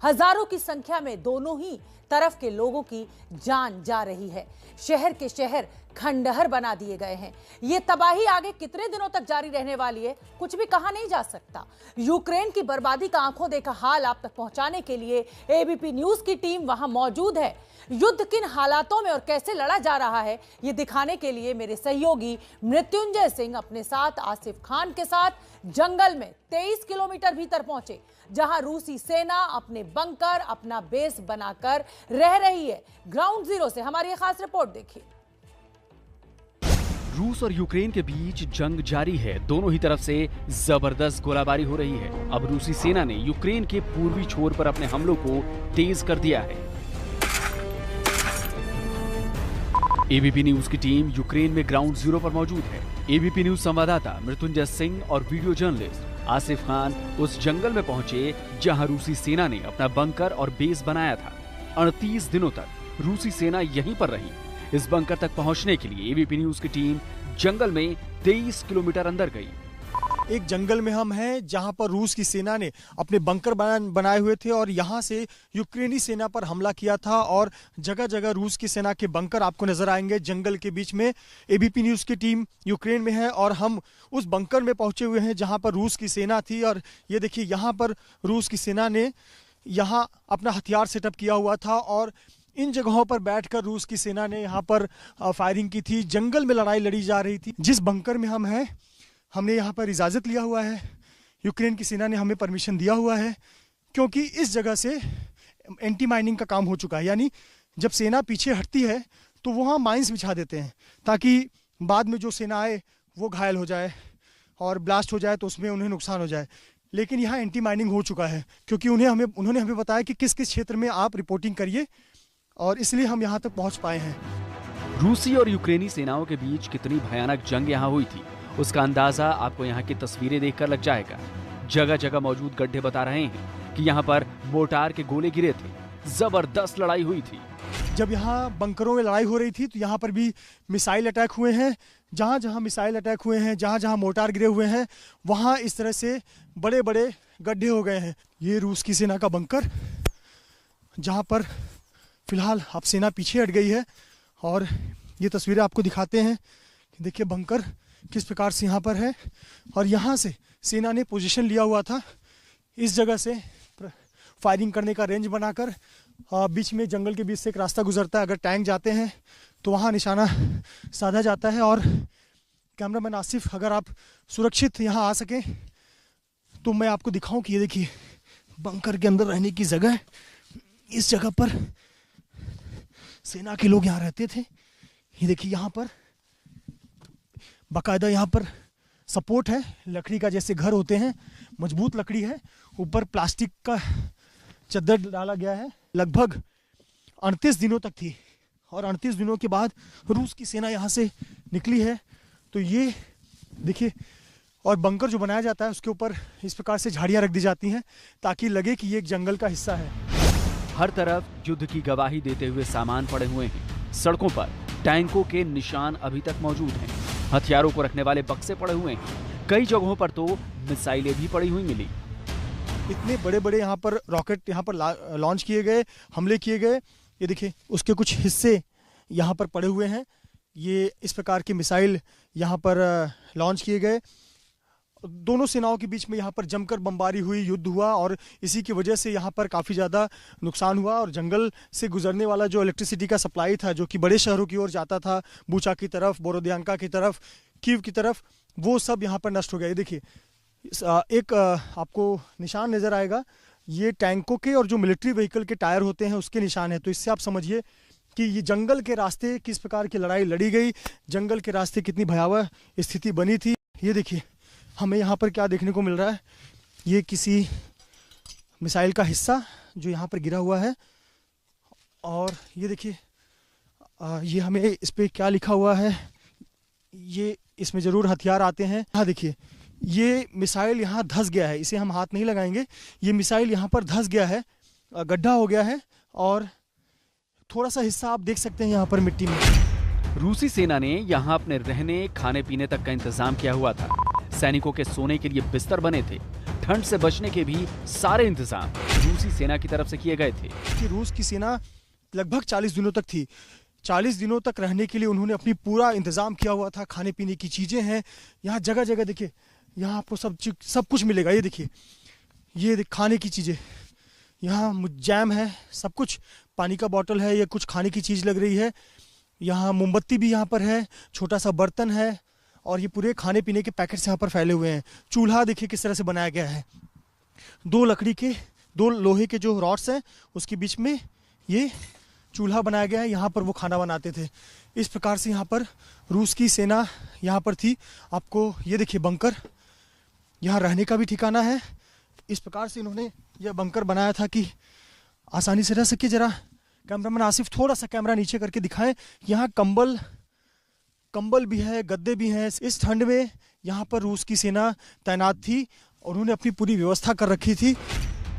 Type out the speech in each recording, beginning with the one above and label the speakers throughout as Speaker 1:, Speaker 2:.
Speaker 1: हजारों की संख्या में दोनों ही तरफ के लोगों की जान जा रही है। शहर के शहर खंडहर बना दिए गए हैं। ये तबाही आगे कितने दिनों तक जारी रहने वाली है, कुछ भी कहा नहीं जा सकता। यूक्रेन की बर्बादी का आंखों देखा हाल आप तक पहुंचाने के लिए एबीपी न्यूज की टीम वहां मौजूद है। युद्ध किन हालातों में और कैसे लड़ा जा रहा है, ये दिखाने के लिए मेरे सहयोगी मृत्युंजय सिंह अपने साथ आसिफ खान के साथ जंगल में 23 किलोमीटर भीतर पहुंचे, जहां रूसी सेना अपने बंकर, अपना बेस बनाकर रह रही है। ग्राउंड जीरो से हमारी एक खास रिपोर्ट देखिए।
Speaker 2: रूस और यूक्रेन के बीच जंग जारी है। दोनों ही तरफ से जबरदस्त गोलाबारी हो रही है। अब रूसी सेना ने यूक्रेन के पूर्वी छोर पर अपने हमलों को तेज कर दिया है। एबीपी न्यूज की टीम यूक्रेन में ग्राउंड जीरो पर मौजूद है। एबीपी न्यूज संवाददाता मृत्युंजय सिंह और वीडियो जर्नलिस्ट आसिफ खान उस जंगल में पहुंचे जहां रूसी सेना ने अपना बंकर और बेस बनाया था। 38 दिनों तक रूसी सेना यहीं पर रही। इस बंकर तक पहुंचने के लिए एबीपी न्यूज की टीम जंगल में 23 किलोमीटर अंदर गई।
Speaker 3: एक जंगल में हम हैं जहां पर रूस की सेना ने अपने बंकर बनाए हुए थे और यहां से यूक्रेनी सेना पर हमला किया था और जगह जगह रूस की सेना के बंकर आपको नजर आएंगे जंगल के बीच में। एबीपी न्यूज की टीम यूक्रेन में है और हम उस बंकर में पहुंचे हुए हैं जहां पर रूस की सेना थी। और ये देखिए, यहाँ पर रूस की सेना ने यहाँ अपना हथियार सेटअप किया हुआ था और इन जगहों पर बैठकर रूस की सेना ने यहाँ पर फायरिंग की थी। जंगल में लड़ाई लड़ी जा रही थी। जिस बंकर में हम हैं, हमने यहाँ पर इजाज़त लिया हुआ है। यूक्रेन की सेना ने हमें परमिशन दिया हुआ है क्योंकि इस जगह से एंटी माइनिंग का काम हो चुका है। यानी जब सेना पीछे हटती है तो वहाँ माइंस बिछा देते हैं ताकि बाद में जो सेना आए वो घायल हो जाए और ब्लास्ट हो जाए तो उसमें उन्हें नुकसान हो जाए। लेकिन यहाँ एंटी माइनिंग हो चुका है क्योंकि उन्होंने हमें बताया कि किस किस क्षेत्र में आप रिपोर्टिंग करिए और इसलिए हम यहाँ तक पहुँच पाए हैं।
Speaker 2: रूसी और यूक्रेनी सेनाओं के बीच कितनी भयानक जंग यहाँ हुई थी, उसका अंदाजा आपको यहाँ की तस्वीरें देखकर लग जाएगा। जगह जगह मौजूद गड्ढे बता रहे हैं कि यहाँ पर मोर्टार के गोले गिरे थे। जबरदस्त लड़ाई हुई थी।
Speaker 3: जब यहाँ बंकरों में लड़ाई हो रही थी तो यहाँ पर भी मिसाइल अटैक हुए हैं। जहाँ जहाँ मिसाइल अटैक हुए हैं, जहाँ जहाँ मोर्टार गिरे हुए हैं, वहाँ इस तरह से बड़े बड़े गड्ढे हो गए हैं। ये रूस की सेना का बंकर, जहाँ पर फिलहाल अब सेना पीछे हट गई है और ये तस्वीरें आपको दिखाते हैं। देखिए बंकर किस प्रकार से यहाँ पर है और यहाँ से सेना ने पोजीशन लिया हुआ था। इस जगह से फायरिंग करने का रेंज बनाकर बीच में जंगल के बीच से एक रास्ता गुजरता है। अगर टैंक जाते हैं तो वहाँ निशाना साधा जाता है। और कैमरामैन आसिफ, अगर आप सुरक्षित यहाँ आ सकें तो मैं आपको दिखाऊं कि ये देखिए बंकर के अंदर रहने की जगह है। इस जगह पर सेना के लोग यहाँ रहते थे। ये देखिए यहाँ पर बाकायदा यहाँ पर सपोर्ट है, लकड़ी का जैसे घर होते हैं, मजबूत लकड़ी है। ऊपर प्लास्टिक का चद्दर डाला गया है। लगभग 38 दिनों तक थी और 38 दिनों के बाद रूस की सेना यहाँ से निकली है। तो ये देखिए, और बंकर जो बनाया जाता है उसके ऊपर इस प्रकार से झाड़ियाँ रख दी जाती हैं ताकि लगे कि ये एक जंगल का हिस्सा है।
Speaker 2: हर तरफ युद्ध की गवाही देते हुए सामान पड़े हुए हैं। सड़कों पर टैंकों के निशान अभी तक मौजूद हैं। हथियारों को रखने वाले बक्से पड़े हुए हैं। कई जगहों पर तो मिसाइलें भी पड़ी हुई मिली।
Speaker 3: इतने बड़े बड़े यहाँ पर रॉकेट यहाँ पर लॉन्च किए गए, हमले किए गए। ये देखिए उसके कुछ हिस्से यहाँ पर पड़े हुए हैं। ये इस प्रकार के मिसाइल यहाँ पर लॉन्च किए गए। दोनों सेनाओं के बीच में यहाँ पर जमकर बमबारी हुई, युद्ध हुआ और इसी की वजह से यहाँ पर काफ़ी ज़्यादा नुकसान हुआ। और जंगल से गुजरने वाला जो इलेक्ट्रिसिटी का सप्लाई था, जो कि बड़े शहरों की ओर जाता था, बूचा की तरफ, बोरोदियांका की तरफ, कीव की तरफ, वो सब यहाँ पर नष्ट हो गया। ये देखिए एक आपको निशान नज़र आएगा, ये टैंकों के और जो मिलिट्री व्हीकल के टायर होते हैं उसके निशान है। तो इससे आप समझिए कि ये जंगल के रास्ते किस प्रकार की लड़ाई लड़ी गई, जंगल के रास्ते कितनी भयावह स्थिति बनी थी। ये देखिए हमें यहाँ पर क्या देखने को मिल रहा है, ये किसी मिसाइल का हिस्सा जो यहाँ पर गिरा हुआ है। और ये देखिए ये हमें इस पर क्या लिखा हुआ है, ये इसमें ज़रूर हथियार आते हैं। हाँ देखिए ये मिसाइल यहाँ धंस गया है, इसे हम हाथ नहीं लगाएंगे। ये मिसाइल यहाँ पर धंस गया है, गड्ढा हो गया है और थोड़ा सा हिस्सा आप देख सकते हैं यहाँ पर मिट्टी में।
Speaker 2: रूसी सेना ने यहाँ अपने रहने खाने पीने तक का इंतजाम किया हुआ था। सैनिकों के सोने के लिए बिस्तर बने थे। ठंड से बचने के भी सारे इंतजाम रूसी सेना की तरफ से किए गए थे।
Speaker 3: कि रूस की सेना लगभग 40 दिनों तक थी। 40 दिनों तक रहने के लिए उन्होंने अपनी पूरा इंतजाम किया हुआ था। खाने पीने की चीजें हैं यहाँ, जगह जगह देखिए, यहाँ आपको सब कुछ मिलेगा। ये देखिए, ये खाने की चीजें, यहाँ जैम है, सब कुछ, पानी का बोतल है, ये कुछ खाने की चीज लग रही है। यहाँ मोमबत्ती भी यहाँ पर है, छोटा सा बर्तन है, और ये पूरे खाने पीने के पैकेट्स यहाँ पर फैले हुए हैं। चूल्हा देखिए किस तरह से बनाया गया है, 2 लकड़ी के 2 लोहे के जो रॉड्स हैं उसके बीच में ये चूल्हा बनाया गया है। यहाँ पर वो खाना बनाते थे। इस प्रकार से यहाँ पर रूस की सेना यहाँ पर थी। आपको ये देखिए बंकर, यहाँ रहने का भी ठिकाना है। इस प्रकार से इन्होंने यह बंकर बनाया था कि आसानी से रह सके। जरा कैमरामैन आसिफ थोड़ा सा कैमरा नीचे करके दिखाएं। यहाँ कंबल भी है, गद्दे भी हैं। इस ठंड में यहाँ पर रूस की सेना तैनात थी और उन्होंने अपनी पूरी व्यवस्था कर रखी थी।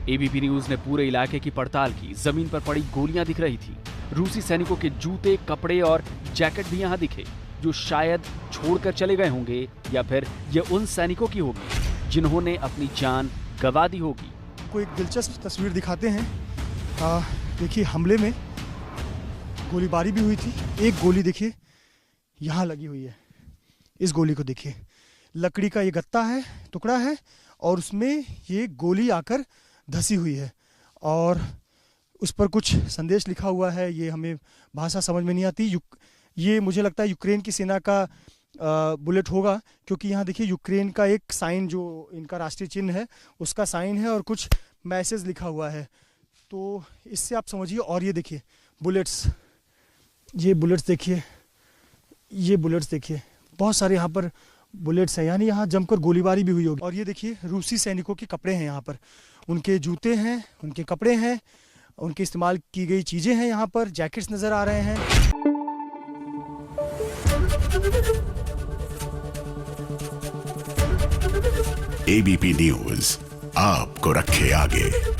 Speaker 2: एबीपी न्यूज ने पूरे इलाके की पड़ताल की। जमीन पर पड़ी गोलियां दिख रही थी। रूसी सैनिकों के जूते, कपड़े और जैकेट भी यहाँ दिखे, जो शायद छोड़कर चले गए होंगे, या फिर ये उन सैनिकों की होगी जिन्होंने अपनी जान गंवा दी होगी।
Speaker 3: कोई एक दिलचस्प तस्वीर दिखाते हैं। देखिए, हमले में गोलीबारी भी हुई थी। एक गोली देखिए यहाँ लगी हुई है। इस गोली को देखिए, लकड़ी का ये गत्ता है, टुकड़ा है, और उसमें ये गोली आकर धसी हुई है और उस पर कुछ संदेश लिखा हुआ है। ये हमें भाषा समझ में नहीं आती। ये मुझे लगता है यूक्रेन की सेना का बुलेट होगा, क्योंकि यहाँ देखिए यूक्रेन का एक साइन, जो इनका राष्ट्रीय चिन्ह है, उसका साइन है और कुछ मैसेज लिखा हुआ है। तो इससे आप समझिए। और ये देखिए बुलेट्स, ये बुलेट्स देखिए, ये बुलेट्स देखिए, बहुत सारे यहाँ पर बुलेट्स हैं, यानी यहाँ जमकर गोलीबारी भी हुई होगी। और ये देखिए रूसी सैनिकों के कपड़े हैं, यहाँ पर उनके जूते हैं, उनके कपड़े हैं, उनके इस्तेमाल की गई चीजें हैं। यहाँ पर जैकेट्स नजर आ रहे हैं।
Speaker 4: एबीपी न्यूज आपको रखे आगे।